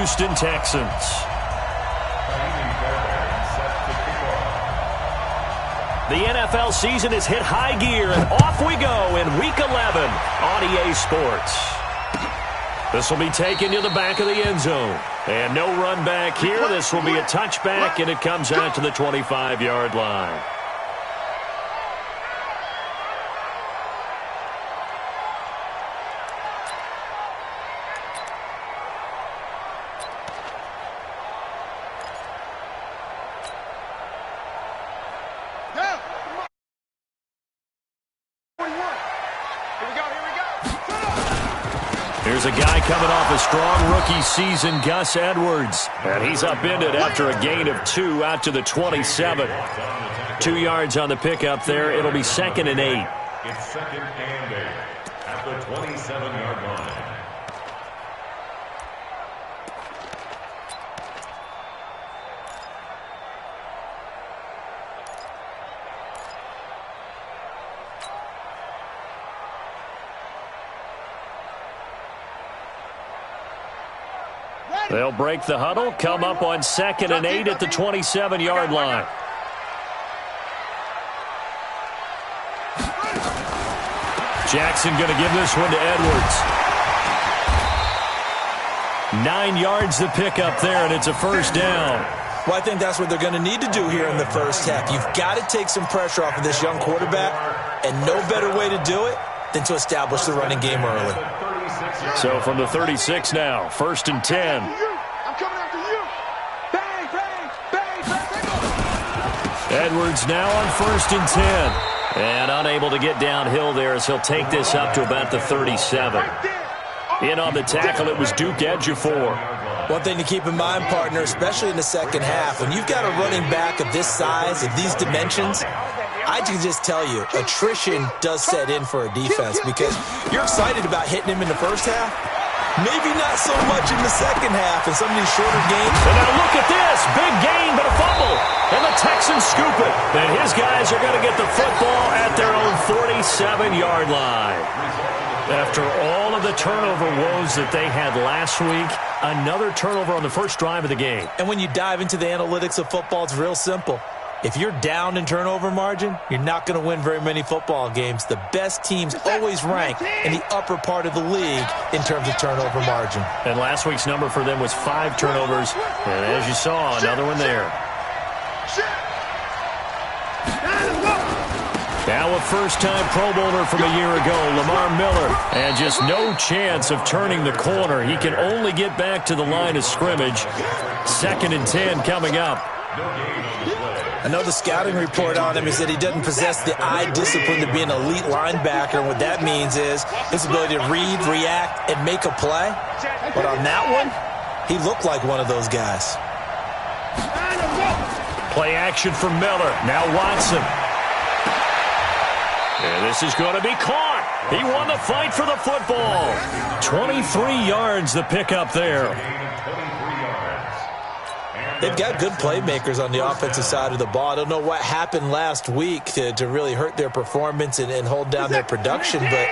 Houston Texans. The NFL season has hit high gear, and off we go in Week 11 on EA Sports. This will be taken to the back of the end zone. And no run back here. This will be a touchback, and it comes out to the 25-yard line. Here's a guy coming off a strong rookie season, Gus Edwards. And he's upended after a gain of 2 out to the 27. 2 yards on the pickup there. It'll be 2nd and 8. It's 2nd and 8 at the 27-yard line. They'll break the huddle, come up on 2nd and 8 at the 27-yard line. Jackson going to give this one to Edwards. 9 yards to pick up there, and it's a first down. Well, I think that's what they're going to need to do here in the first half. You've got to take some pressure off of this young quarterback, and no better way to do it than to establish the running game early. So from the 36 now, 1st and 10. I'm coming after you. Bang, bang, bang, bang. Edwards now on 1st and 10. And unable to get downhill there as he'll take this up to about the 37. In on the tackle, it was Duke Ejiofor. One thing to keep in mind, partner, especially in the second half, when you've got a running back of this size, of these dimensions, I can just tell you, attrition does set in for a defense because you're excited about hitting him in the first half. Maybe not so much in the second half in some of these shorter games. And now look at this. Big gain, but a fumble. And the Texans scoop it. And his guys are going to get the football at their own 47-yard line. After all of the turnover woes that they had last week, another turnover on the first drive of the game. And when you dive into the analytics of football, it's real simple. If you're down in turnover margin, you're not going to win very many football games. The best teams always rank in the upper part of the league in terms of turnover margin. And last week's number for them was 5 turnovers. And as you saw, another one there. Now a first-time Pro Bowler from a year ago, Lamar Miller. And just no chance of turning the corner. He can only get back to the line of scrimmage. 2nd and 10 coming up. I know the scouting report on him is that he doesn't possess the eye discipline to be an elite linebacker. And what that means is his ability to read, react, and make a play. But on that one, he looked like one of those guys. Play action for Miller. Now Watson. And this is going to be caught. He won the fight for the football. 23 yards the pickup there. They've got good playmakers on the offensive side of the ball. I don't know what happened last week to really hurt their performance and hold down their production, but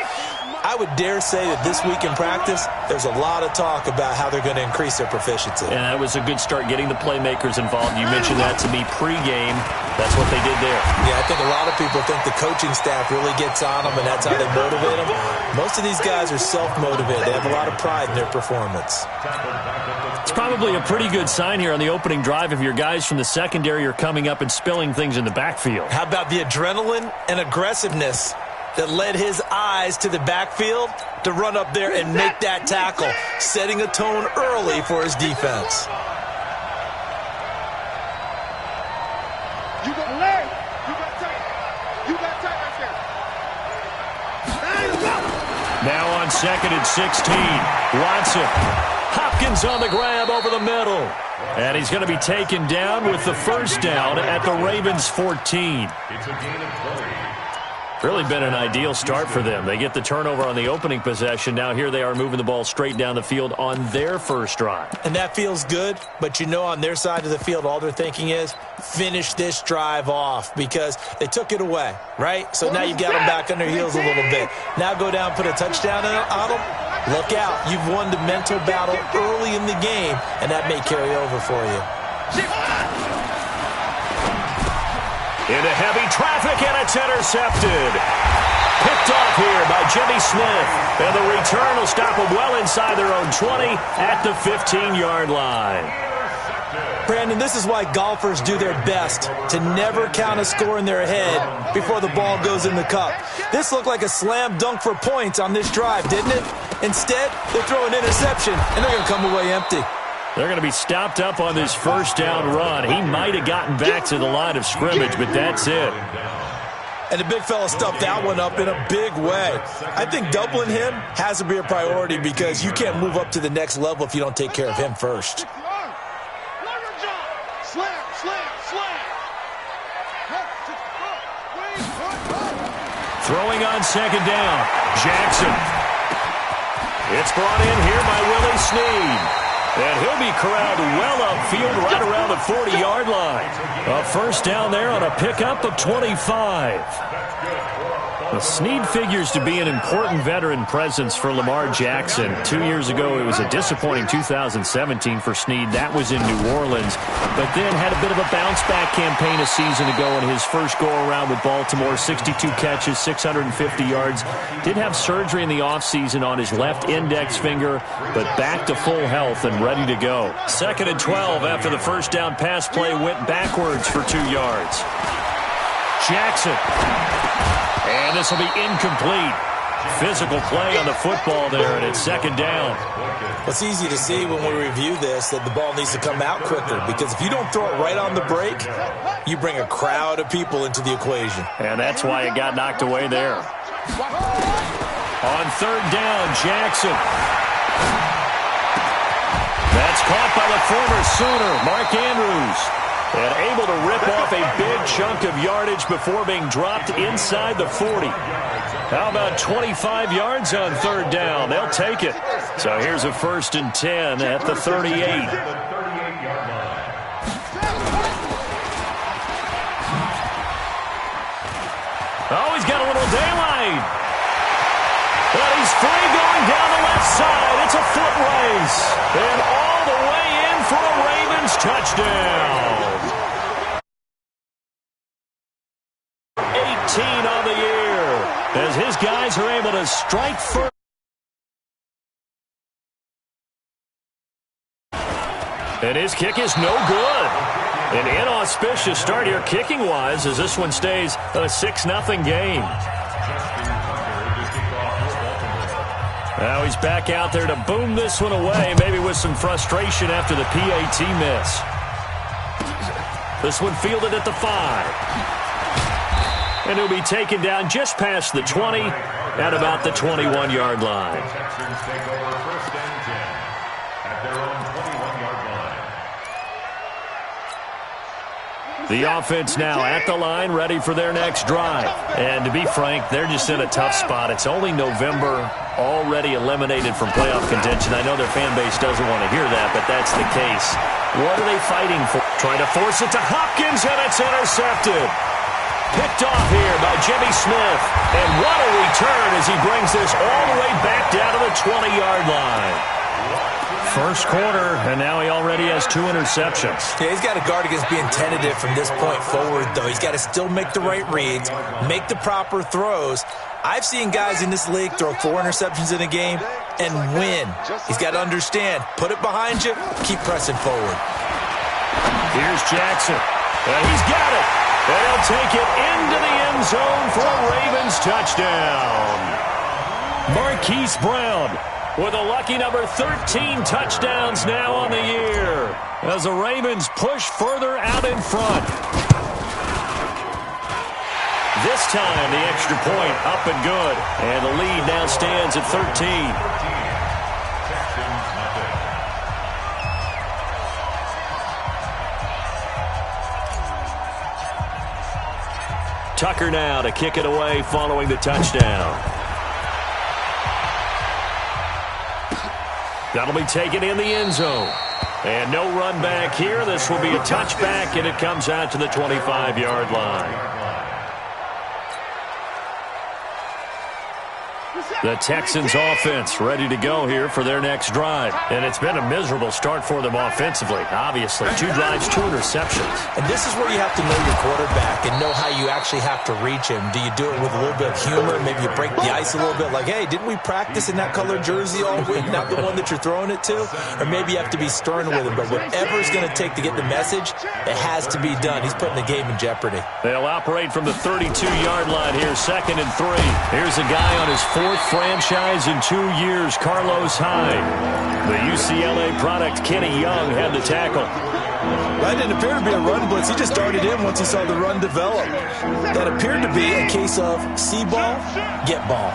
I would dare say that this week in practice, there's a lot of talk about how they're going to increase their proficiency. And that was a good start getting the playmakers involved. You mentioned that to me pregame. That's what they did there. Yeah, I think a lot of people think the coaching staff really gets on them, and that's how they motivate them. Most of these guys are self-motivated. They have a lot of pride in their performance. It's probably a pretty good sign here on the opening drive if your guys from the secondary are coming up and spilling things in the backfield. How about the adrenaline and aggressiveness that led his eyes to the backfield to run up there and make that tackle, setting a tone early for his defense. You got leg. You got tight. You got tight right there. Now on 2nd and 16, Watson. Hopkins on the grab over the middle. And he's going to be taken down with the first down at the Ravens' 14. It's a gain of 20. Really been an ideal start for them. They get the turnover on the opening possession. Now here they are moving the ball straight down the field on their first drive. And that feels good, but you know on their side of the field all they're thinking is finish this drive off because they took it away, right? So now you've got them back on their heels a little bit. Now go down, put a touchdown on them. Look out. You've won the mental battle early in the game, and that may carry over for you. Into heavy traffic, and it's intercepted. Picked off here by Jimmy Smith. And the return will stop them well inside their own 20 at the 15-yard line. Brandon, this is why golfers do their best to never count a score in their head before the ball goes in the cup. This looked like a slam dunk for points on this drive, didn't it? Instead, they throw an interception, and they're going to come away empty. They're going to be stopped up on this first down run. He might have gotten back to the line of scrimmage, but that's it. And the big fella stuffed that one up in a big way. I think doubling him has to be a priority because you can't move up to the next level if you don't take care of him first. Throwing on second down, Jackson. It's brought in here by Willie Snead. And he'll be corralled well upfield right around the 40-yard line. A first down there on a pickup of 25. Well, Snead figures to be an important veteran presence for Lamar Jackson. 2 years ago, it was a disappointing 2017 for Snead. That was in New Orleans. But then had a bit of a bounce-back campaign a season ago in his first go-around with Baltimore. 62 catches, 650 yards. Did have surgery in the offseason on his left index finger, but back to full health and ready to go. 2nd and 12 after the first down pass play went backwards for 2 yards. Jackson. And this will be incomplete. Physical play on the football there, and it's second down. It's easy to see when we review this that the ball needs to come out quicker because if you don't throw it right on the break, you bring a crowd of people into the equation. And that's why it got knocked away there. On third down, Jackson. That's caught by the former Sooner, Mark Andrews. And able to rip off a big chunk of yardage before being dropped inside the 40. How about 25 yards on third down? They'll take it. So here's a 1st and 10 at the 38. Oh, he's got a little daylight. But he's free going down the left side. It's a foot race. And all the way in for a Ravens touchdown. 18 on the year as his guys are able to strike first. And his kick is no good. An inauspicious start here kicking-wise as this one stays a 6-0 game. Now he's back out there to boom this one away, maybe with some frustration after the PAT miss. This one fielded at the 5. And he'll be taken down just past the 20 at about the 21-yard line. The offense now at the line, ready for their next drive. And to be frank, they're just in a tough spot. It's only November, already eliminated from playoff contention. I know their fan base doesn't want to hear that, but that's the case. What are they fighting for? Trying to force it to Hopkins, and it's intercepted. Picked off here by Jimmy Smith. And what a return as he brings this all the way back down to the 20-yard line. First quarter, and now he already has 2 interceptions. Yeah, he's got to guard against being tentative from this point forward, though. He's got to still make the right reads, make the proper throws. I've seen guys in this league throw 4 interceptions in a game and win. He's got to understand, put it behind you, keep pressing forward. Here's Jackson, and he's got it. And he'll take it into the end zone for a Ravens touchdown. Marquise Brown with a lucky number 13 touchdowns now on the year as the Ravens push further out in front. This time the extra point up and good, and the lead now stands at 13. Tucker now to kick it away following the touchdown. That'll be taken in the end zone. And no run back here. This will be a touchback, and it comes out to the 25-yard line. The Texans offense ready to go here for their next drive. And it's been a miserable start for them offensively, obviously. 2 drives, 2 interceptions. And this is where you have to know your quarterback and know how you actually have to reach him. Do you do it with a little bit of humor? Maybe you break the ice a little bit like, hey, didn't we practice in that colored jersey all week? Not the one that you're throwing it to? Or maybe you have to be stern with him. But whatever it's going to take to get the message, it has to be done. He's putting the game in jeopardy. They'll operate from the 32-yard line here, 2nd and 3. Here's a guy on his 4th franchise in 2 years, Carlos Hyde. The UCLA product, Kenny Young, had the tackle. That didn't appear to be a run blitz. He just started in once he saw the run develop. That appeared to be a case of see ball, get ball.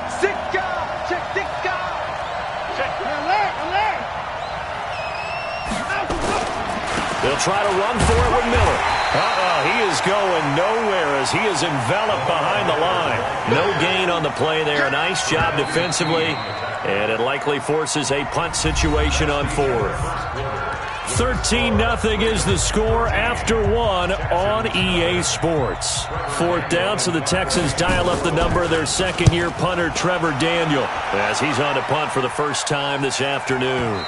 They'll try to run for it with Miller. He is going nowhere as he is enveloped behind the line. No gain on the play there. Nice job defensively, and it likely forces a punt situation on 4th. 13-0 is the score after 1 on EA Sports. 4th down, so the Texans dial up the number of their second-year punter, Trevor Daniel, as he's on to punt for the first time this afternoon.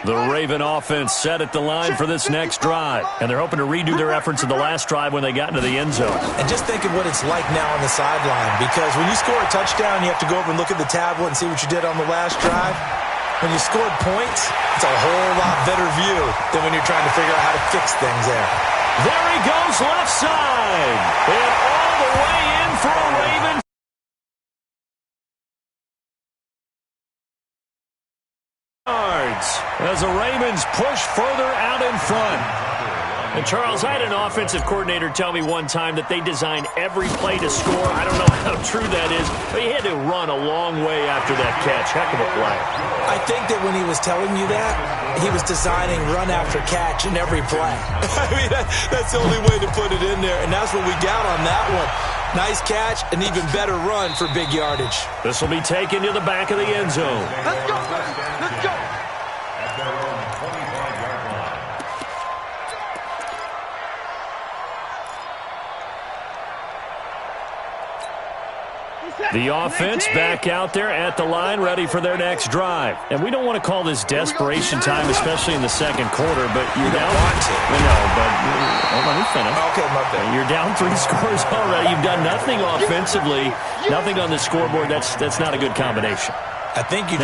The Raven offense set at the line for this next drive, and they're hoping to redo their efforts in the last drive when they got into the end zone. And just think of what it's like now on the sideline, because when you score a touchdown, you have to go over and look at the tablet and see what you did on the last drive. When you scored points, it's a whole lot better view than when you're trying to figure out how to fix things there. There he goes left side, and all the way in for a Raven. As the Ravens push further out in front. And Charles, I had an offensive coordinator tell me one time that they design every play to score. I don't know how true that is, but he had to run a long way after that catch. Heck of a play. I think that when he was telling you that, he was designing run after catch in every play. I mean, that's the only way to put it in there, and that's what we got on that one. Nice catch, an even better run for big yardage. This will be taken to the back of the end zone. Let's go, let's go. At their own 25-yard line. The offense back out there at the line, ready for their next drive. And we don't want to call this desperation time, especially in the second quarter, but you're down. No, but let me finish. Okay, my bad. You're down 3 scores already. You've done nothing offensively, nothing on the scoreboard. That's not a good combination. I think you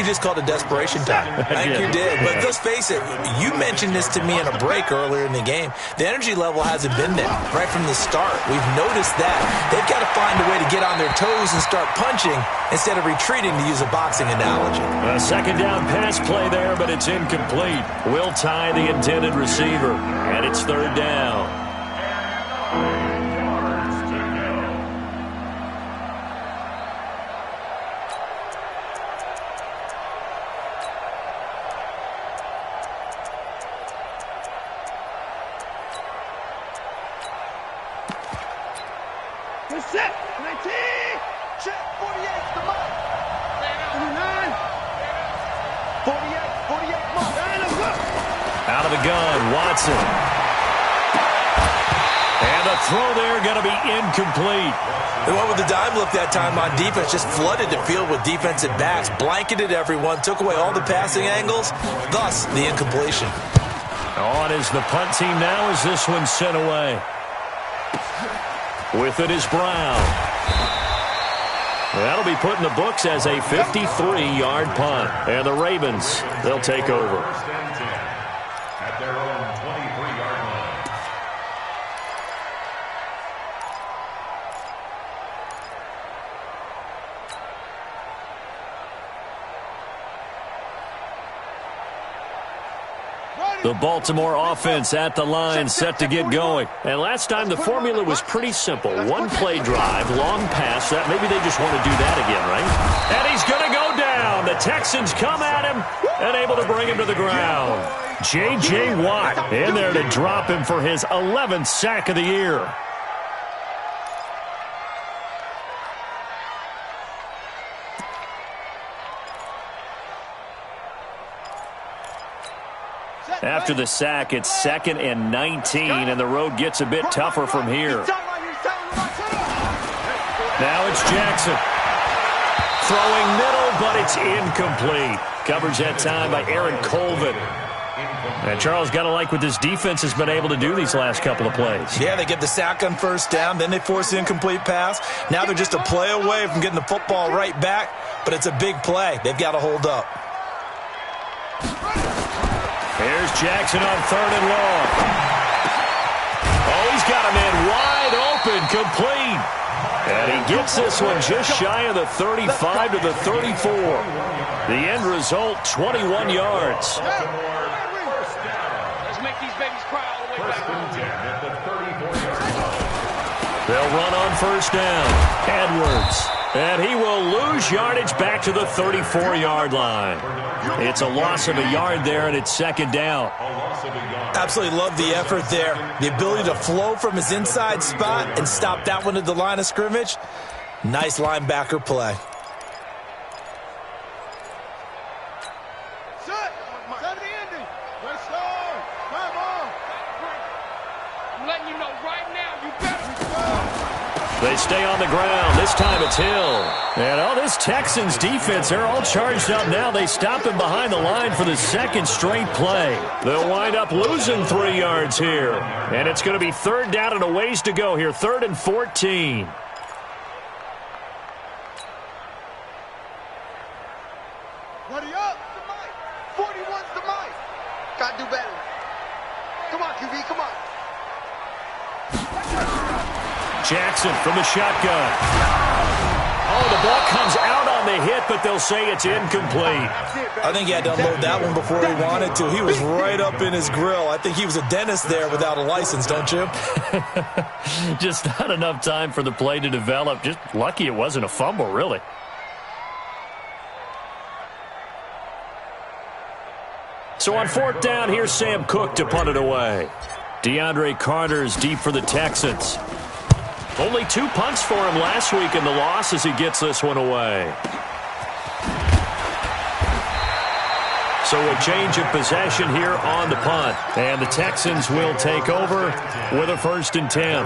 just called it desperation time. I think you did. But let's face it, you mentioned this to me in a break earlier in the game. The energy level hasn't been there right from the start. We've noticed that. They've got to find a way to get on their toes and start punching instead of retreating, to use a boxing analogy. A second down pass play there, but it's incomplete. Will tie the intended receiver, and it's 3rd down. Set. 19. Check. 48. The mark. 49. 48. Mark. Out of the gun, Watson. And the throw there going to be incomplete. The one with the dime look that time on defense just flooded the field with defensive backs, blanketed everyone, took away all the passing angles, thus the incompletion. On is the punt team now as this one's sent away. With it is Brown. That'll be put in the books as a 53-yard punt. And the Ravens, they'll take over. First and 10 at their own 23-yard line. The Baltimore offense at the line, set to get going. And last time the formula was pretty simple. One play drive, long pass. That maybe they just want to do that again, right? And he's going to go down. The Texans come at him and able to bring him to the ground. J.J. Watt in there to drop him for his 11th sack of the year. After the sack, it's 2nd and 19, and the road gets a bit tougher from here. Now it's Jackson. Throwing middle, but it's incomplete. Coverage that time by Aaron Colvin. And Charles, got to like what this defense has been able to do these last couple of plays. Yeah, they get the sack on first down, then they force the incomplete pass. Now they're just a play away from getting the football right back, but it's a big play. They've got to hold up. Here's Jackson on 3rd and long. Oh, he's got him in wide open, complete. And he gets this one just shy of the 35 to the 34. The end result, 21 yards. Let's make these babies cry all the way back. They'll run on first down. Edwards. And he will lose yardage back to the 34-yard line. It's a loss of a yard there, and it's 2nd down. Absolutely love the effort there. The ability to flow from his inside spot and stop that one at the line of scrimmage. Nice linebacker play. Set the ending. Let's go. Come on. I'm letting you know right now, you better. They stay on the ground. This time it's Hill. And this Texans defense, they're all charged up now. They stop him behind the line for the 2nd straight play. They'll wind up losing 3 yards here. And it's going to be 3rd down and a ways to go here. 3rd and 14. Ready up. 41's the mic. Gotta do better. Come on, QB, come on. Jackson from the shotgun. Oh, the ball comes out on the hit, but they'll say it's incomplete. I think he had to unload that one before he wanted to. He was right up in his grill. I think he was a dentist there without a license, don't you? Just not enough time for the play to develop. Just lucky it wasn't a fumble, really. So on 4th down, here's Sam Cook to punt it away. DeAndre Carter's deep for the Texans. Only 2 punts for him last week in the loss as he gets this one away. So a change of possession here on the punt. And the Texans will take over with a 1st and 10.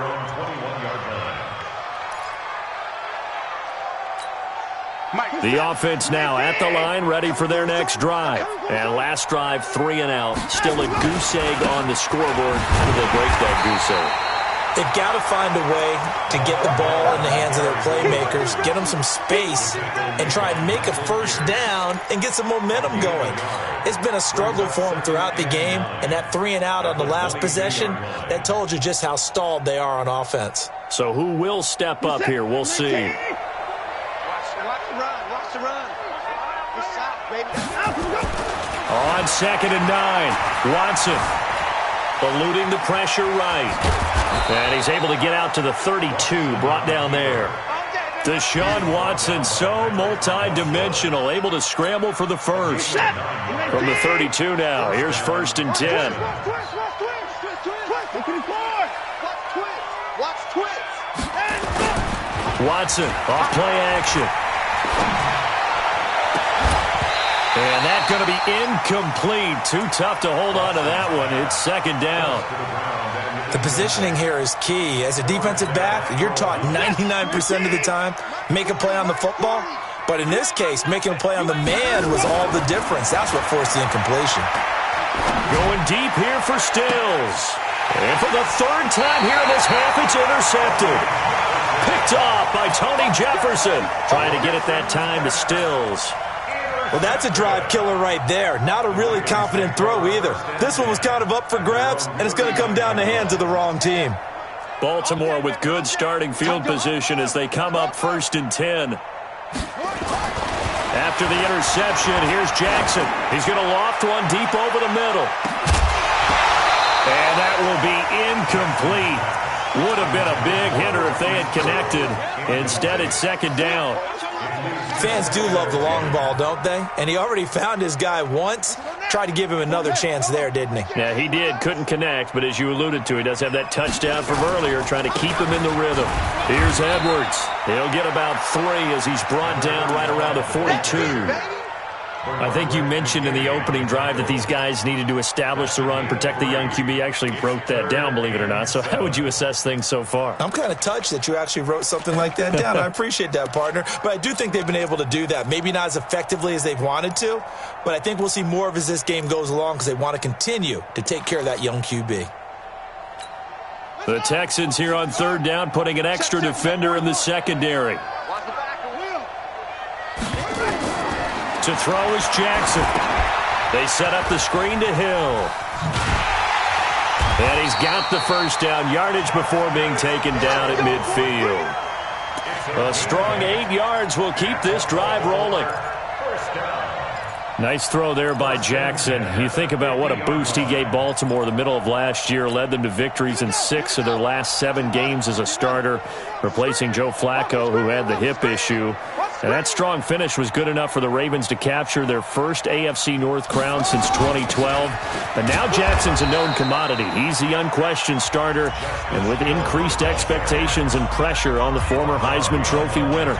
The offense now at the line, ready for their next drive. And last drive, 3 and out. Still a goose egg on the scoreboard. How do they break that goose egg? They've got to find a way to get the ball in the hands of their playmakers, get them some space, and try and make a 1st down and get some momentum going. It's been a struggle for them throughout the game, and that 3 and out on the last possession, that told you just how stalled they are on offense. So who will step up here? We'll see. Watch the run. Watch the run. Good shot, baby. On 2nd and 9, Watson eluding the pressure right. And he's able to get out to the 32, brought down there. Deshaun Watson, so multi-dimensional, able to scramble for the 1st. From the 32 now, here's 1st and 10. Watson, off play action. And that's going to be incomplete. Too tough to hold on to that one. It's 2nd down. The positioning here is key. As a defensive back, you're taught 99% of the time, make a play on the football. But in this case, making a play on the man was all the difference. That's what forced the incompletion. Going deep here for Stills. And for the 3rd time here in this half, it's intercepted. Picked off by Tony Jefferson. Trying to get it that time to Stills. Well, that's a drive killer right there. Not a really confident throw either. This one was kind of up for grabs, and it's going to come down the hands of the wrong team. Baltimore with good starting field position as they come up 1st and 10. After the interception, here's Jackson. He's going to loft one deep over the middle. And that will be incomplete. Would have been a big hitter if they had connected. Instead, it's 2nd down. Fans do love the long ball, don't they? And he already found his guy once. Tried to give him another chance there, didn't he? Yeah, he did. Couldn't connect, but as you alluded to, he does have that touchdown from earlier, trying to keep him in the rhythm. Here's Edwards. He'll get about 3 as he's brought down right around the 42. I think you mentioned in the opening drive that these guys needed to establish the run, protect the young QB. Actually wrote that down, believe it or not. So how would you assess things so far? I'm kind of touched that you actually wrote something like that down. I appreciate that, partner. But I do think they've been able to do that. Maybe not as effectively as they've wanted to, but I think we'll see more of as this game goes along because they want to continue to take care of that young QB. The Texans here on third down, putting an extra defender in the secondary. To throw is Jackson. They set up the screen to Hill. And he's got the first down, yardage before being taken down at midfield. A strong 8 yards will keep this drive rolling. Nice throw there by Jackson. You think about what a boost he gave Baltimore the middle of last year, led them to victories in 6 of their last 7 games as a starter, replacing Joe Flacco, who had the hip issue. And that strong finish was good enough for the Ravens to capture their first AFC North crown since 2012. And now Jackson's a known commodity. He's the unquestioned starter, and with increased expectations and pressure on the former Heisman Trophy winner.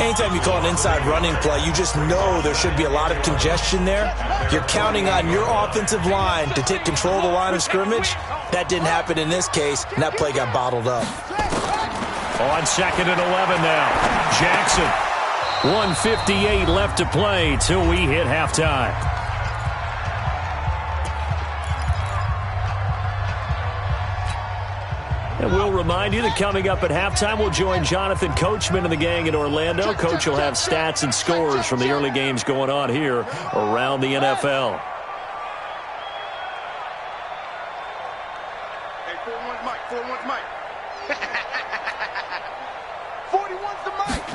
Anytime you call an inside running play, you just know there should be a lot of congestion there. You're counting on your offensive line to take control of the line of scrimmage. That didn't happen in this case, and that play got bottled up. On 2nd and 11 now. Jackson. 1:58 left to play till we hit halftime. And we'll remind you that coming up at halftime, we'll join Jonathan Coachman and the gang in Orlando. Coach will have stats and scores from the early games going on here around the NFL. Hey, 4-1's Mike. 4-1's Mike. 41's the Mike.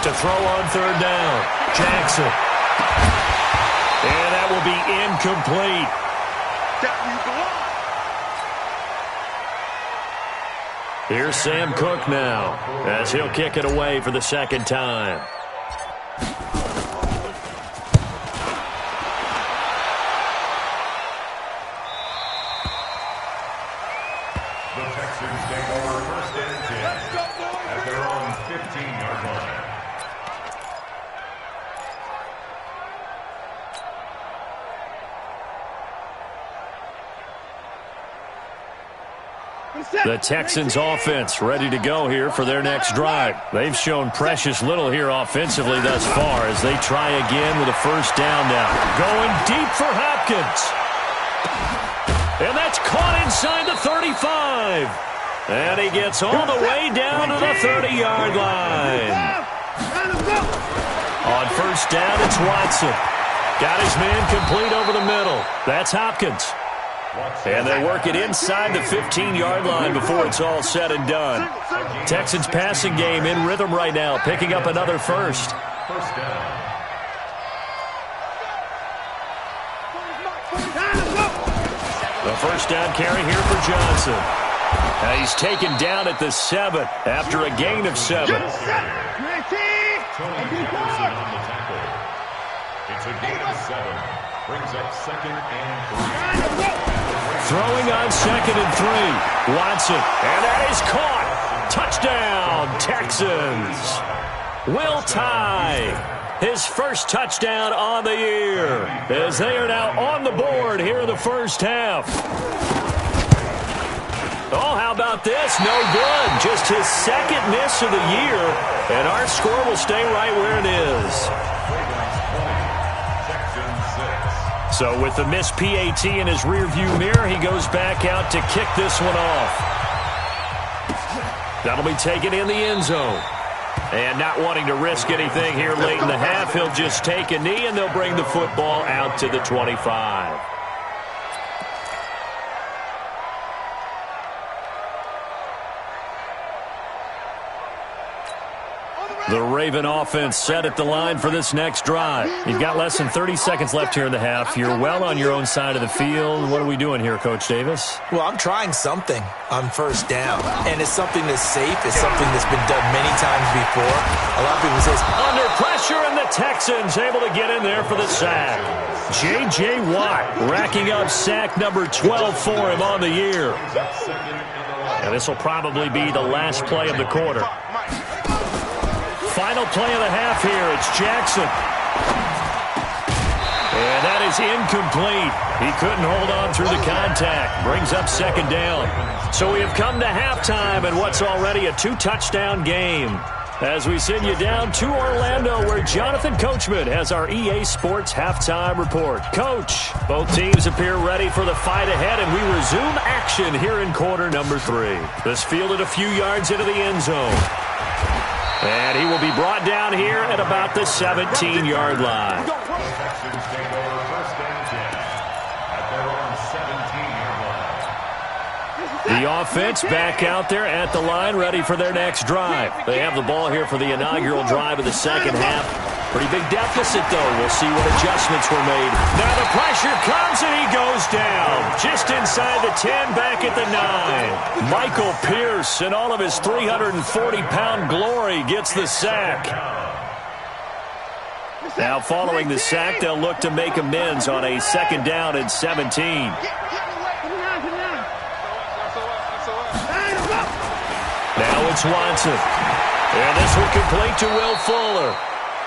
To throw on third down. Jackson. And that will be incomplete. That's where you belong. Here's Sam Cook now as he'll kick it away for the second time. The Texans take over first and 10 at their own 15-yard line. The Texans offense ready to go here for their next drive. They've shown precious little here offensively thus far as they try again with a first down now. Going deep for Hopkins. And that's caught inside the 35. And he gets all the way down to the 30-yard line. On first down, it's Watson. Got his man complete over the middle. That's Hopkins. And they work it inside the 15-yard line before it's all said and done. Texans passing game in rhythm right now, picking up another first. First down. The first down carry here for Johnson. He's taken down at the 7 after a gain of 7. Tony Jefferson on the tackle. It's a gain of 7. Brings up 2nd and 3. Throwing on 2nd and 3. Watson. And that is caught. Touchdown, Texans. Will Tye, his first touchdown on the year, as they are now on the board here in the first half. Oh, how about this? No good. Just his second miss of the year, and our score will stay right where it is. So with the missed PAT in his rearview mirror, he goes back out to kick this one off. That'll be taken in the end zone. And not wanting to risk anything here late in the half, he'll just take a knee, and they'll bring the football out to the 25. The Raven offense set at the line for this next drive. You've got less than 30 seconds left here in the half. You're well on your own side of the field. What are we doing here, Coach Davis? Well, I'm trying something on first down, and it's something that's safe. It's something that's been done many times before. A lot of people say, under pressure, and the Texans able to get in there for the sack. J.J. Watt racking up sack number 12 for him on the year. And this will probably be the last play of the quarter. Final play of the half here. It's Jackson. And that is incomplete. He couldn't hold on through the contact. Brings up second down. So we have come to halftime in what's already a 2-touchdown game. As we send you down to Orlando, where Jonathan Coachman has our EA Sports Halftime Report. Coach, both teams appear ready for the fight ahead, and we resume action here in quarter number 3. This fielded a few yards into the end zone. And he will be brought down here at about the 17-yard line. Texans take over first and 10 at their own 17-yard line. The offense back out there at the line, ready for their next drive. They have the ball here for the inaugural drive of the second half. Pretty big deficit, though. We'll see what adjustments were made. Now the pressure comes, and he goes down. Just inside the 10, back at the 9. Michael Pierce, in all of his 340-pound glory, gets the sack. Now following the sack, they'll look to make amends on a second down and 17. Now it's Watson. And this one complete to Will Fuller.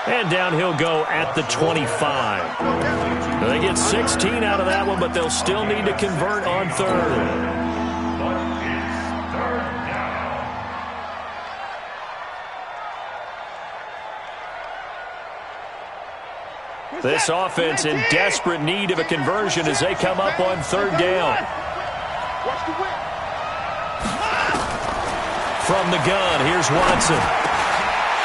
And down he'll go at the 25. They get 16 out of that one, but they'll still need to convert on third. This offense in desperate need of a conversion as they come up on third down. From the gun, here's Watson.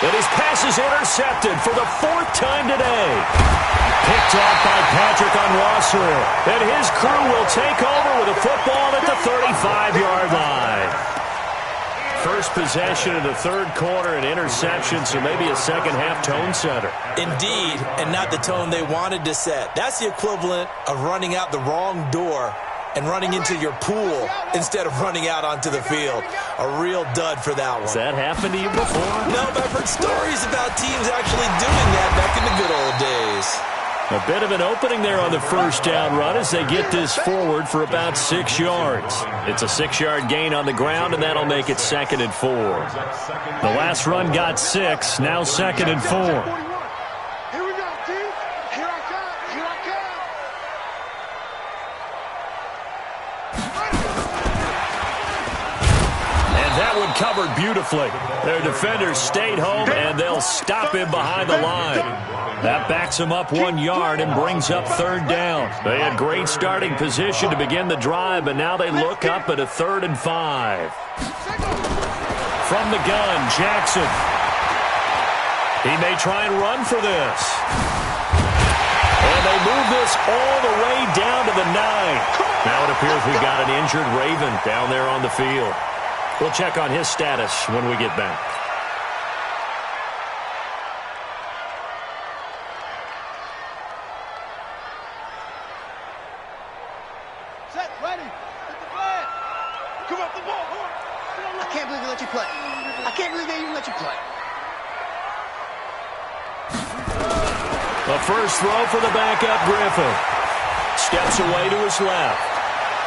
And his pass is intercepted for the 4th time today. Picked off by Patrick Onwuasor. And his crew will take over with a football at the 35-yard line. First possession of the third quarter, an interception, so maybe a second-half tone setter. Indeed, and not the tone they wanted to set. That's the equivalent of running out the wrong door and running into your pool instead of running out onto the field. A real dud for that one. Has that happened to you before? No, but I've heard stories about teams actually doing that back in the good old days. A bit of an opening there on the first down run as they get this forward for about 6 yards. It's a 6-yard gain on the ground, and that'll make it 2nd and 4. The last run got 6, now 2nd and 4. Here we go, team. Here I come. Here I come. And that one covered beautifully. Their defenders stayed home, and they'll stop him behind the line. That backs him up 1 yard and brings up third down. They had great starting position to begin the drive, but now they look up at a 3rd and 5. From the gun, Jackson. He may try and run for this. And they move this all the way down to the 9. Now it appears we've got an injured Raven down there on the field. We'll check on his status when we get back. Set, ready. Hit the flag. Come up the ball. I can't believe they let you play. I can't believe they even let you play. The first throw for the backup Griffin. Steps away to his left.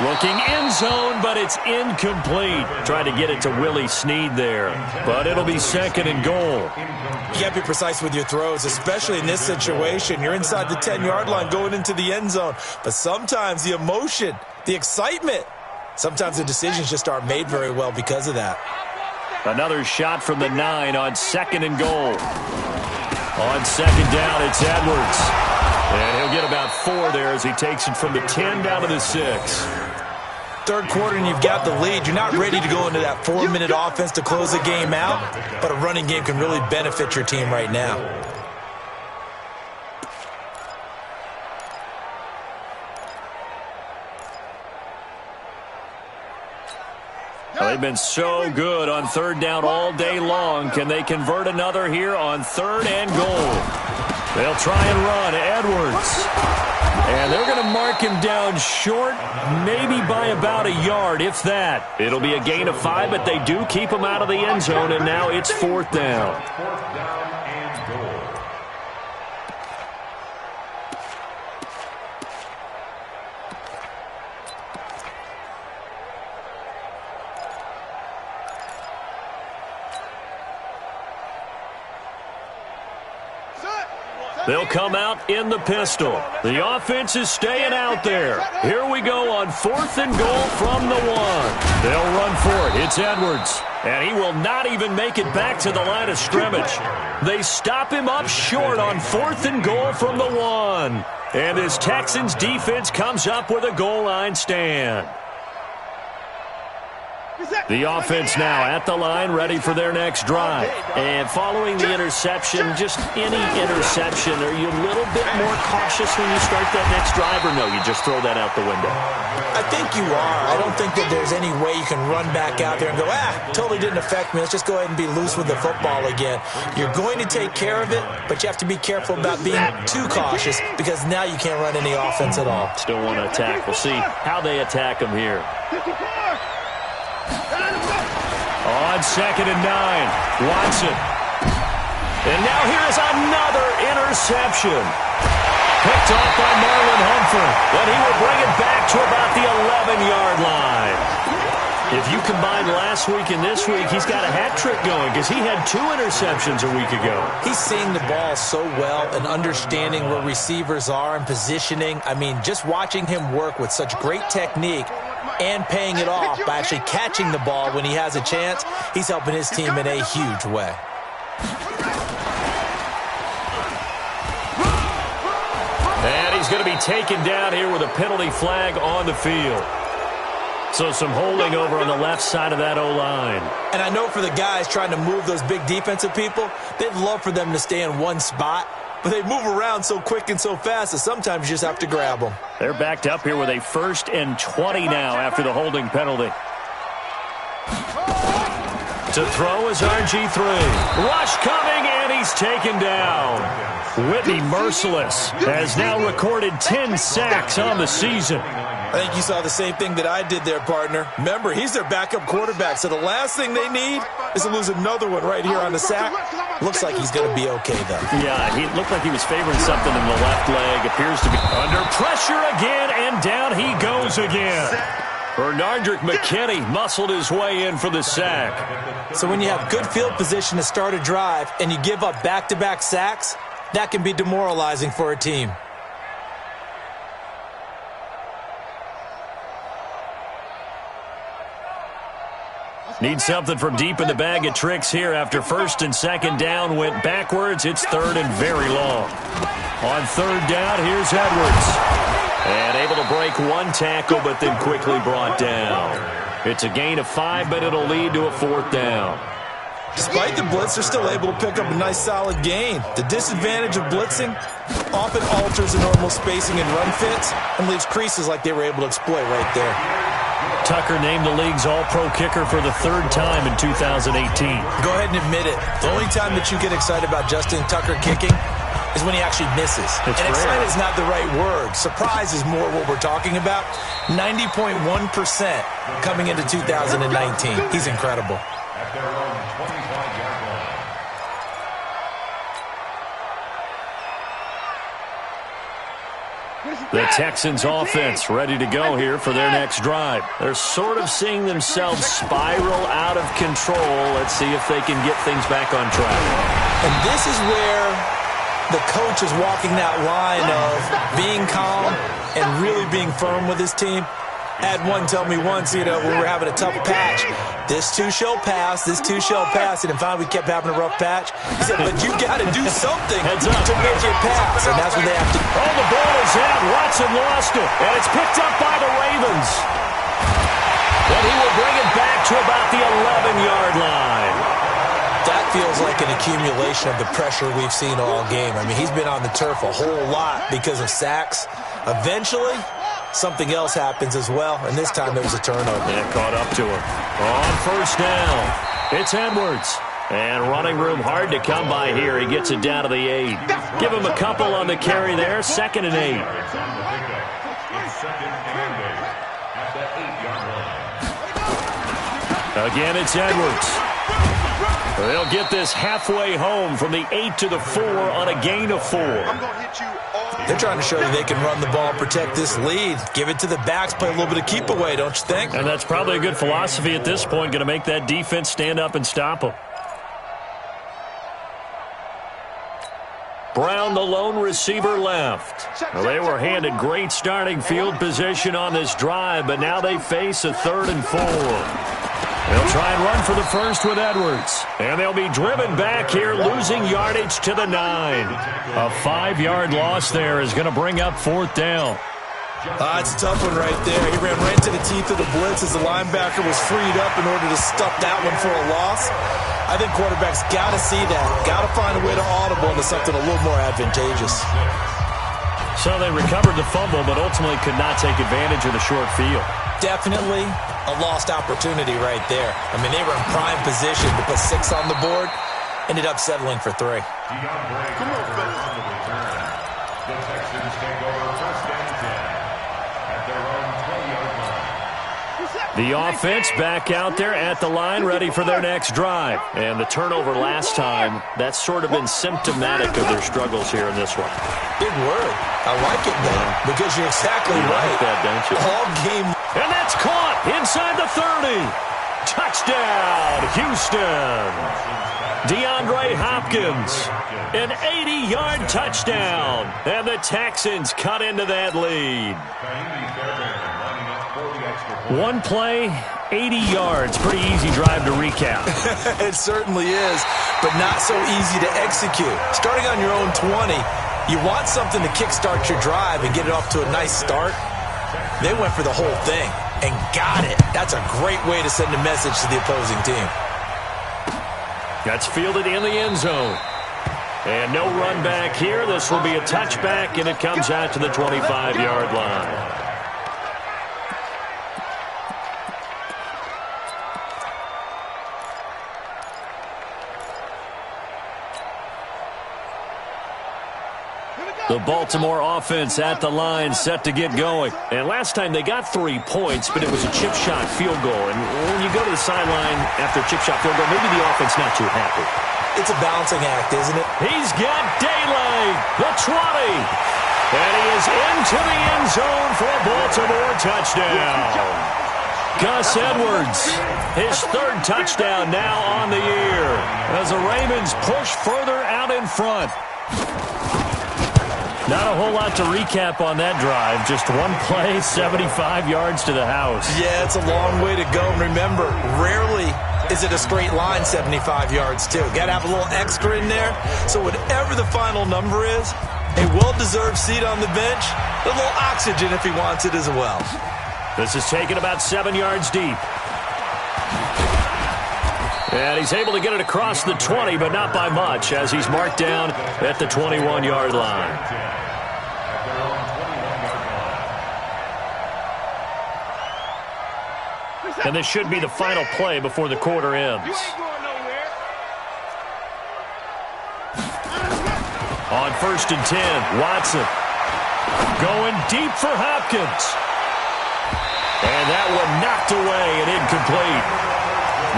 Looking end zone, but it's incomplete. Tried to get it to Willie Snead there, but it'll be 2nd and goal. You got to be precise with your throws, especially in this situation. You're inside the 10-yard line going into the end zone, but sometimes the emotion, the excitement, sometimes the decisions just aren't made very well because of that. Another shot from the 9 on 2nd and goal. On 2nd down, it's Edwards. And he'll get about 4 there as he takes it from the 10 down to the 6. Third quarter and you've got the lead. You're not ready to go into that 4-minute offense to close the game out, but a running game can really benefit your team right now. They've been so good on third down all day long. Can they convert another here on 3rd and goal? They'll try and run. Edwards. And they're going to mark him down short, maybe by about a yard, if that. It'll be a gain of 5, but they do keep him out of the end zone, and now it's 4th down. 4th down and goal. They'll come out in the pistol. The offense is staying out there. Here we go on 4th and goal from the 1. They'll run for it. It's Edwards. And he will not even make it back to the line of scrimmage. They stop him up short on 4th and goal from the 1. And this Texans defense comes up with a goal line stand. The offense now at the line, ready for their next drive. And following the interception, just any interception, are you a little bit more cautious when you start that next drive, or no, you just throw that out the window? I think you are. I don't think that there's any way you can run back out there and go, totally didn't affect me. Let's just go ahead and be loose with the football again. You're going to take care of it, but you have to be careful about being too cautious because now you can't run any offense at all. Still want to attack. We'll see how they attack them here. On 2nd and 9, Watson. And now here is another interception. Picked off by Marlon Humphrey. And he will bring it back to about the 11-yard line. If you combine last week and this week, he's got a hat trick going because he had 2 interceptions a week ago. He's seeing the ball so well and understanding where receivers are and positioning. I mean, just watching him work with such great technique and paying it off by actually catching the ball when he has a chance, he's helping his team in a huge way. And he's going to be taken down here with a penalty flag on the field. So some holding over on the left side of that O-line. And I know for the guys trying to move those big defensive people, they'd love for them to stay in one spot. But they move around so quick and so fast that sometimes you just have to grab them. They're backed up here with a 1st and 20 now after the holding penalty. To throw is RG3. Rush coming, and he's taken down. Whitney Merciless has now recorded 10 sacks on the season. I think you saw the same thing that I did there, partner. Remember, he's their backup quarterback, so the last thing they need is to lose another one right here on the sack. Looks like he's going to be okay, though. Yeah, he looked like he was favoring something in the left leg. Appears to be under pressure again, and down he goes again. Bernardrick McKinney muscled his way in for the sack. So when you have good field position to start a drive and you give up back-to-back sacks, that can be demoralizing for a team. Need something from deep in the bag of tricks here after 1st and 2nd down went backwards. It's 3rd and very long. On 3rd down, here's Edwards. And able to break one tackle, but then quickly brought down. It's a gain of 5, but it'll lead to a 4th down. Despite the blitz, they're still able to pick up a nice solid gain. The disadvantage of blitzing often alters the normal spacing and run fits and leaves creases like they were able to exploit right there. Tucker named the league's all-pro kicker for the 3rd time in 2018. Go ahead and admit it. The only time that you get excited about Justin Tucker kicking is when he actually misses. It's and rare. excited is not the right word. Surprise is more what we're talking about. 90.1% coming into 2019. He's incredible. At their own 25-yard line. The Texans offense ready to go here for their next drive. They're sort of seeing themselves spiral out of control. Let's see if they can get things back on track. And this is where the coach is walking that line of being calm and really being firm with his team. I had one tell me once, when we were having a tough patch, this too shall pass, this too shall pass, and finally we kept having a rough patch. He said, but you got to do something to make it pass, and that's what they have to do. Oh, the ball is out. Watson lost it, and it's picked up by the Ravens. And he will bring it back to about the 11-yard line. That feels like an accumulation of the pressure we've seen all game. I mean, he's been on the turf a whole lot because of sacks. Eventually, something else happens as well, and this time it was a turnover. And caught up to him. On 1st down, it's Edwards. And running room hard to come by here. He gets it down to the 8. Give him a couple on the carry there. 2nd and 8. It's on the pickup. It's 2nd and 8 at the 8-yard line. Again, it's Edwards. They'll get this halfway home from the 8 to the 4 on a gain of 4. They're trying to show that they can run the ball, protect this lead, give it to the backs, play a little bit of keep away, don't you think? And that's probably a good philosophy at this point, going to make that defense stand up and stop them. Brown, the lone receiver, left. Well, they were handed great starting field position on this drive, but now they face a 3rd and 4. They'll try and run for the first with Edwards. And they'll be driven back here, losing yardage to the 9. A 5-yard loss there is going to bring up 4th down. It's a tough one right there. He ran right to the teeth of the blitz as the linebacker was freed up in order to stuff that one for a loss. I think quarterbacks got to see that. Got to find a way to audible into something a little more advantageous. So they recovered the fumble, but ultimately could not take advantage of the short field. Definitely a lost opportunity right there. I mean, they were in prime position to put 6 on the board. Ended up settling for 3. The Texans take over 1st and 10 at their own 20-yard line. The offense back out there at the line, ready for their next drive. And the turnover last time, that's sort of been symptomatic of their struggles here in this one. Big word. I like it, though, because you're exactly right. Like that, don't you? All game. And that's caught inside the 30. Touchdown, Houston. DeAndre Hopkins, an 80-yard touchdown. And the Texans cut into that lead. One play, 80 yards. Pretty easy drive to recap. It certainly is, but not so easy to execute. Starting on your own 20, you want something to kickstart your drive and get it off to a nice start. They went for the whole thing and got it. That's a great way to send a message to the opposing team. That's fielded in the end zone. And no run back here. This will be a touchback, and it comes out to the 25-yard line. The Baltimore offense at the line, set to get going. And last time they got 3 points, but it was a chip shot field goal. And when you go to the sideline after a chip shot field goal, maybe the offense not too happy. It's a balancing act, isn't it? He's got daylight, the 20. And he is into the end zone for a Baltimore touchdown. Gus Edwards, his 3rd touchdown now on the year, as the Ravens push further out in front. Not a whole lot to recap on that drive. Just one play, 75 yards to the house. Yeah, it's a long way to go. And remember, rarely is it a straight line 75 yards, too. Got to have a little extra in there. So whatever the final number is, a well-deserved seat on the bench, a little oxygen if he wants it as well. This is taken about 7 yards deep. And he's able to get it across the 20, but not by much, as he's marked down at the 21-yard line. And this should be the final play before the quarter ends. On 1st and 10, Watson going deep for Hopkins. And that one knocked away and incomplete.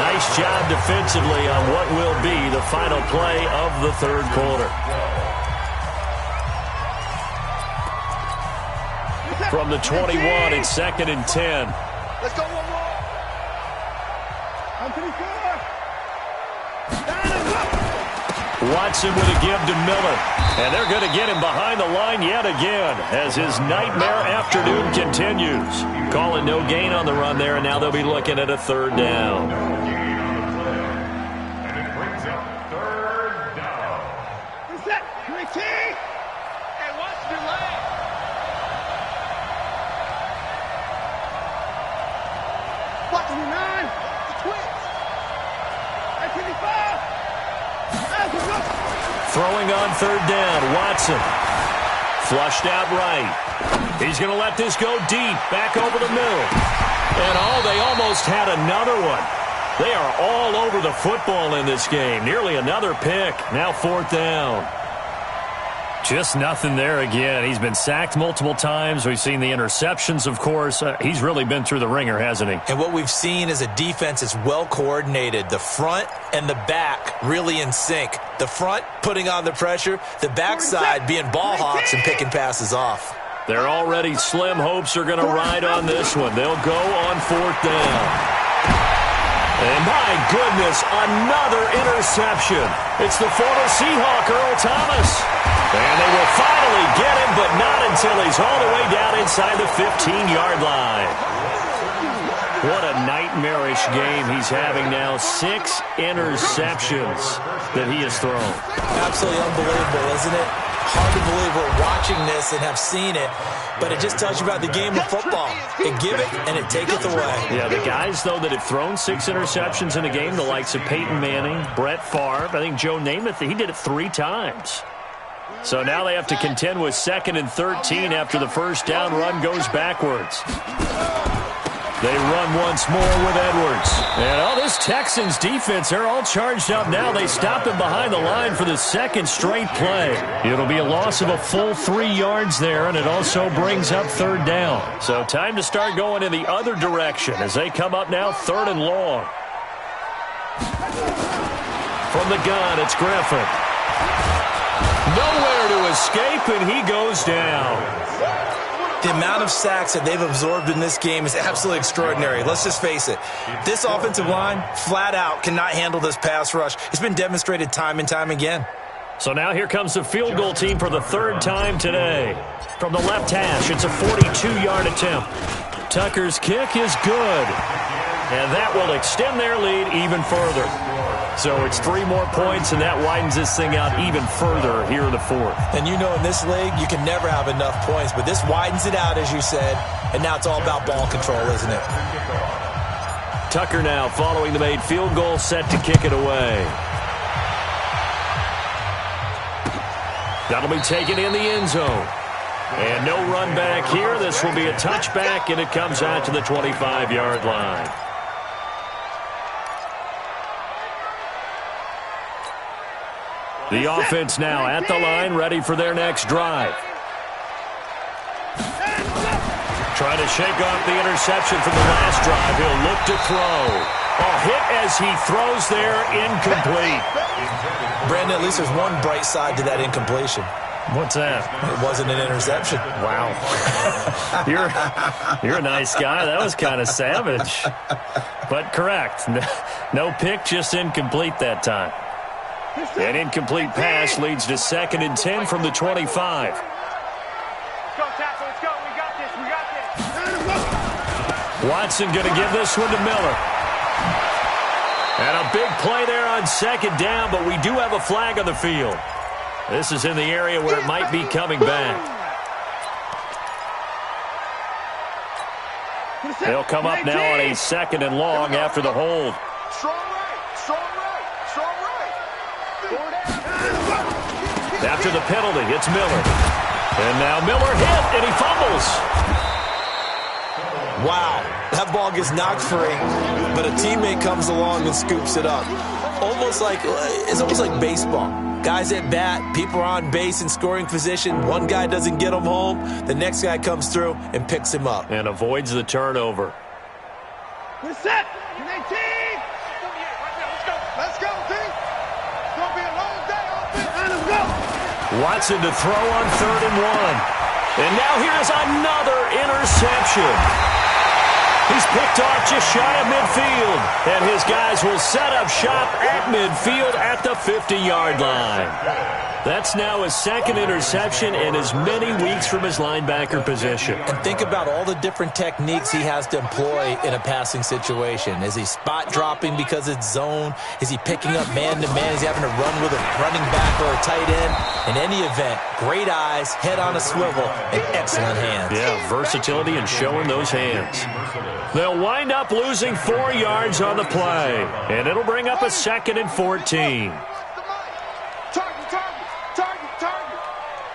Nice job defensively on what will be the final play of the 3rd quarter. From the 21, it's 2nd and 10. Let's go one more. Watson with a give to Miller. And they're going to get him behind the line yet again as his nightmare afternoon continues. Calling no gain on the run there, and now they'll be looking at a 3rd down. And it brings up 3rd down. Who's that? Hey, watch your leg. Watch your 9. The twins. 25. Throwing on 3rd down, Watson. Flushed out right. He's going to let this go deep, back over the middle. And they almost had another one. They are all over the football in this game. Nearly another pick. Now 4th down. Just nothing there again. He's been sacked multiple times. We've seen the interceptions, of course. He's really been through the ringer, hasn't he? And what we've seen is a defense that's well coordinated. The front and the back really in sync. The front putting on the pressure. The backside being ball hawks and picking passes off. They're already slim hopes are going to ride on this one. They'll go on 4th down. And my goodness, another interception. It's the former Seahawk, Earl Thomas. And they will finally get him, but not until he's all the way down inside the 15-yard line. What a nightmarish game he's having now. 6 interceptions that he has thrown. Absolutely unbelievable, isn't it? Hard to believe we're watching this and have seen it, but it just tells you about the game of football. It give it and it taketh away. Yeah, the guys, though, that have thrown 6 interceptions in a game, the likes of Peyton Manning, Brett Favre, I think Joe Namath, he did it 3 times. So now they have to contend with 2nd and 13 after the first down run goes backwards. They run once more with Edwards. And, this Texans defense, they're all charged up now. They stop him behind the line for the 2nd straight play. It'll be a loss of a full 3 yards there, and it also brings up 3rd down. So time to start going in the other direction as they come up now 3rd and long. From the gun, it's Griffin. Nowhere to escape, and he goes down. The amount of sacks that they've absorbed in this game is absolutely extraordinary. Let's just face it. This offensive line, flat out, cannot handle this pass rush. It's been demonstrated time and time again. So now here comes the field goal team for the 3rd time today. From the left hash, it's a 42-yard attempt. Tucker's kick is good. And that will extend their lead even further. So it's 3 more points, and that widens this thing out even further here in the 4th. And you know in this league, you can never have enough points, but this widens it out, as you said, and now it's all about ball control, isn't it? Tucker now following the made field goal, set to kick it away. That'll be taken in the end zone. And no run back here. This will be a touchback, and it comes out to the 25-yard line. The offense now at the line, ready for their next drive. Trying to shake off the interception from the last drive. He'll look to throw. A hit as he throws there, incomplete. Brandon, at least there's one bright side to that incompletion. What's that? It wasn't an interception. Wow. You're a nice guy. That was kind of savage. But correct. No pick, just incomplete that time. An incomplete pass leads to 2nd and 10 from the 25. Let's go, tackle. Let's go. We got this. We got this. Watson going to give this one to Miller. And a big play there on 2nd down, but we do have a flag on the field. This is in the area where it might be coming back. They'll come up now on a 2nd and long after the hold. Strong right. Strong right. Strong right. After the penalty, it's Miller. And now Miller hit, and he fumbles. Wow, that ball gets knocked free, but a teammate comes along and scoops it up. It's almost like baseball. Guys at bat, people are on base in scoring position. One guy doesn't get him home. The next guy comes through and picks him up. And avoids the turnover. We're set. Can they team? Let's go. Let's go, team. It's going to be a long day offense. Let's go. Watson to throw on 3rd and 1. And now here's another interception. He's picked off just shy of midfield. And his guys will set up shop at midfield at the 50-yard line. That's now his 2nd interception in as many weeks from his linebacker position. And think about all the different techniques he has to employ in a passing situation. Is he spot dropping because it's zone? Is he picking up man-to-man? Is he having to run with a running back or a tight end? In any event, great eyes, head on a swivel, and excellent hands. Yeah, versatility and showing those hands. They'll wind up losing 4 yards on the play. And it'll bring up a 2nd and 14.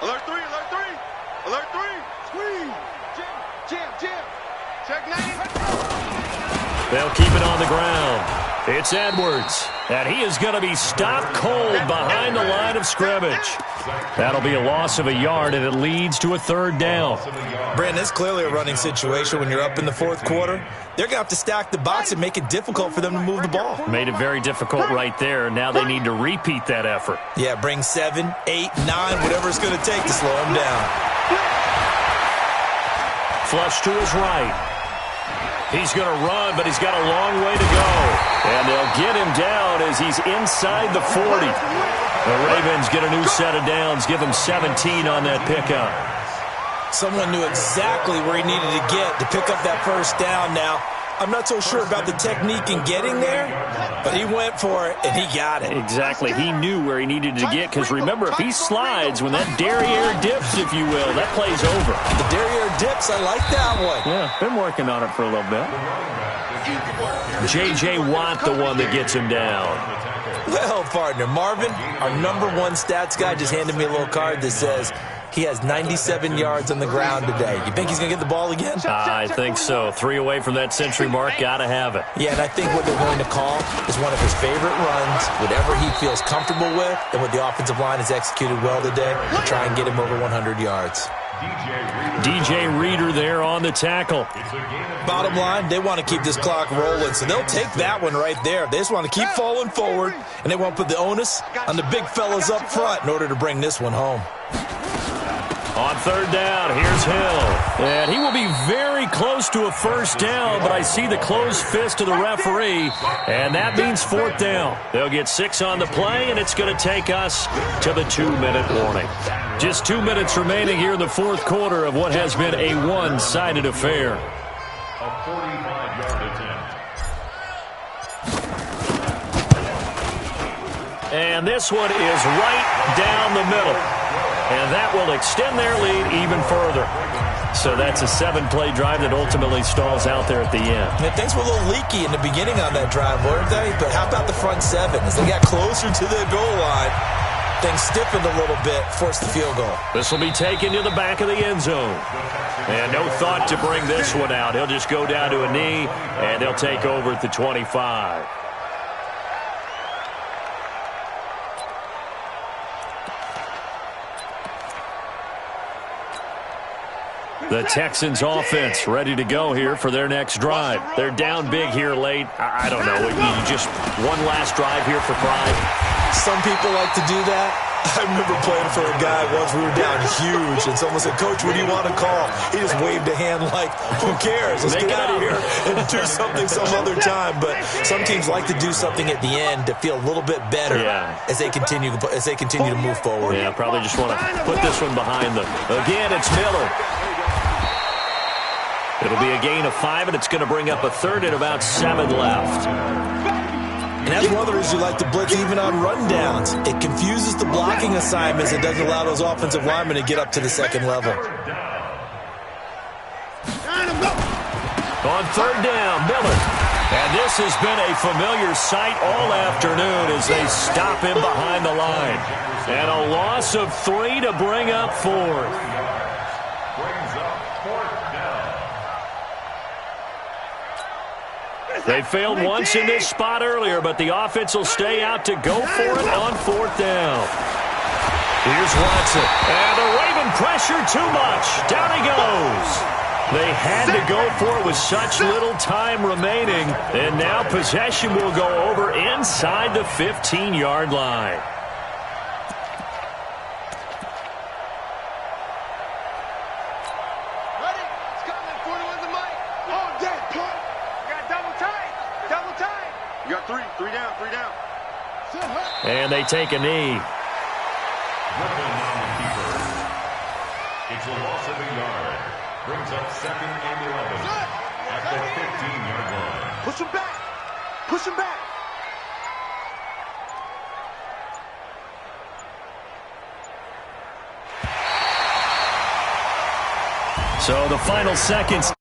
Alert 3, alert 3. Alert 3. Squeeze. Jam. Check 90. They'll keep it on the ground. It's Edwards. And he is going to be stopped cold behind the line of scrimmage. That'll be a loss of a yard, and it leads to a 3rd down. Brandon, it's clearly a running situation when you're up in the 4th quarter. They're going to have to stack the box and make it difficult for them to move the ball. Made it very difficult right there. Now they need to repeat that effort. Yeah, bring 7, 8, 9, whatever it's going to take to slow them down. Flush to his right. He's going to run, but he's got a long way to go. And they'll get him down as he's inside the 40. The Ravens get a new set of downs, give him 17 on that pickup. Someone knew exactly where he needed to get to pick up that first down now. I'm not so sure about the technique in getting there, but he went for it, and he got it. Exactly. He knew where he needed to get, because remember, if he slides, when that derriere dips, if you will, that play's over. The derriere dips, I like that one. Yeah, been working on it for a little bit. J.J. Watt, the one that gets him down. Well, partner, Marvin, our #1 stats guy, just handed me a little card that says he has 97 yards on the ground today. You think he's going to get the ball again? I think so. 3 away from that century mark. Got to have it. Yeah, and I think what they're going to call is one of his favorite runs, whatever he feels comfortable with, and what the offensive line has executed well today, to try and get him over 100 yards. DJ Reader there on the tackle. Bottom line, they want to keep this clock rolling, so they'll take that one right there. They just want to keep falling forward, and they want to put the onus on the big fellas up front in order to bring this one home. On 3rd down, here's Hill. And he will be very close to a first down, but I see the closed fist of the referee, and that means 4th down. They'll get 6 on the play, and it's going to take us to the 2-minute warning. Just 2 minutes remaining here in the 4th quarter of what has been a one-sided affair. A 45-yard attempt. And this one is right down the middle. And that will extend their lead even further. So that's a 7-play drive that ultimately stalls out there at the end. And things were a little leaky in the beginning on that drive, weren't they? But how about the front 7? As they got closer to the goal line, things stiffened a little bit, forced the field goal. This will be taken to the back of the end zone. And no thought to bring this one out. He'll just go down to a knee, and they'll take over at the 25. The Texans offense ready to go here for their next drive. They're down big here late. I don't know. You just one last drive here for pride. Some people like to do that. I remember playing for a guy once. We were down huge, and someone said, "Coach, what do you want to call?" He just waved a hand like, "Who cares? Let's get out of here and do something some other time." But some teams like to do something at the end to feel a little bit better as they continue to move forward. Yeah, probably just want to put this one behind them. Again, it's Miller. It'll be a gain of 5, and it's going to bring up a 3rd and about 7 left. And that's one of the reasons you like to blitz even on rundowns. It confuses the blocking assignments and doesn't allow those offensive linemen to get up to the second level. On 3rd down, Miller. And this has been a familiar sight all afternoon as they stop him behind the line. And a loss of 3 to bring up 4th. They failed once in this spot earlier, but the offense will stay out to go for it on 4th down. Here's Watson. And the Raven pressure too much. Down he goes. They had to go for it with such little time remaining. And now possession will go over inside the 15-yard line. And they take a knee. It's a loss of a yard. Brings up 2nd and 11 at the 15-yard line. Push him back. Push him back. So the final seconds